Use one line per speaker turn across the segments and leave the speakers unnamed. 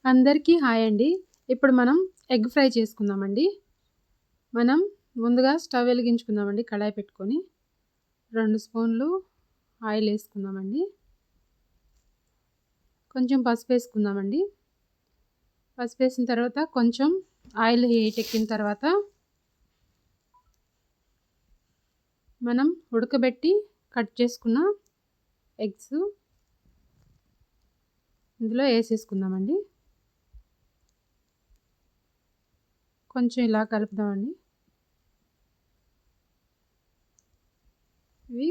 అందరికీ హాయ్ అండి. ఇప్పుడు మనం ఎగ్ ఫ్రై చేసుకుందామండి. మనం ముందుగా స్టవ్ వెలిగించుకుందామండి. కడాయి పెట్టుకొని 2 స్పూన్లు ఆయిల్ వేసుకుందామండి. కొంచెం పసుపు వేసుకుందామండి. పసుపు వేసిన తర్వాత కొంచెం ఆయిల్ హీట్ ఎక్కిన తర్వాత మనం ఉడకబెట్టి కట్ చేసుకున్న ఎగ్స్ ఇందులో వేసేసుకుందామండి. కొంచెం ఇలా కలుపుదామండి. ఇవి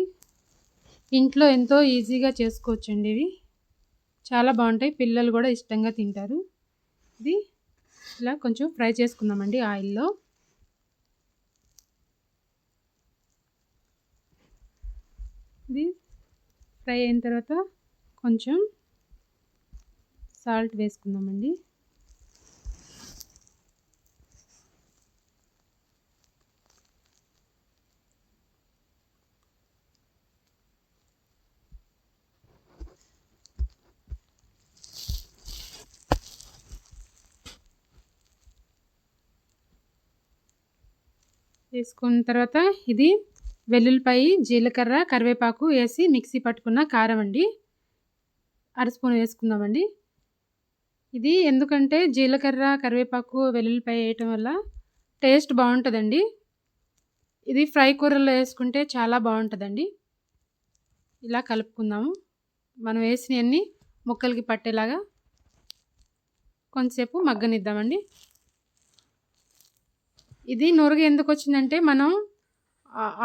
ఇంట్లో ఎంతో ఈజీగా చేసుకోవచ్చండి. ఇవి చాలా బాగుంటాయి. పిల్లలు కూడా ఇష్టంగా తింటారు. ఇది ఇలా కొంచెం ఫ్రై చేసుకుందామండి ఆయిల్లో. ఇది ఫ్రై అయిన తర్వాత కొంచెం సాల్ట్ వేసుకుందామండి. వేసుకున్న తర్వాత ఇది వెల్లుల్లిపాయ, జీలకర్ర, కరివేపాకు వేసి మిక్సీ పట్టుకున్న కారం అండి. 1/2 స్పూన్ వేసుకుందామండి. ఇది ఎందుకంటే జీలకర్ర, కరివేపాకు, వెల్లుల్లిపాయ వేయటం వల్ల టేస్ట్ బాగుంటుందండి. ఇది ఫ్రై కూరల్లో వేసుకుంటే చాలా బాగుంటుందండి. ఇలా కలుపుకుందాము. మనం వేసినవన్నీ ముక్కలకి పట్టేలాగా కొంతసేపు మగ్గనిద్దామండి. ఇది నురుగు ఎందుకు వచ్చిందంటే మనం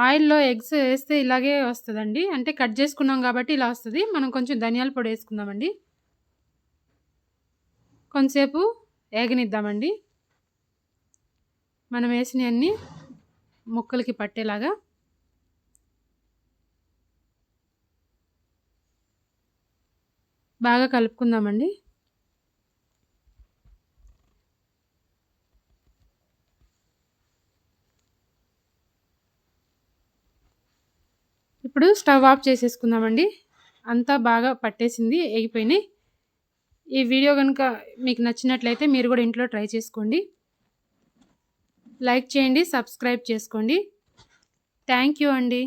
ఆయిల్లో ఎగ్స్ వేస్తే ఇలాగే వస్తుందండి. అంటే కట్ చేసుకున్నాం కాబట్టి ఇలా వస్తుంది. మనం కొంచెం ధనియాల పొడి వేసుకుందామండి. కొంతసేపు వేగనిద్దామండి. మనం వేసినవన్నీ ముక్కలకి పట్టేలాగా బాగా కలుపుకుందామండి. ఇప్పుడు స్టవ్ ఆఫ్ చేసేసుకుందామండి. అంతా బాగా పట్టేసింది, ఎగిపోయినాయి. ఈ వీడియో కనుక మీకు నచ్చినట్లయితే మీరు కూడా ఇంట్లో ట్రై చేసుకోండి. లైక్ చేయండి, సబ్స్క్రైబ్ చేసుకోండి. థ్యాంక్ యూ అండి.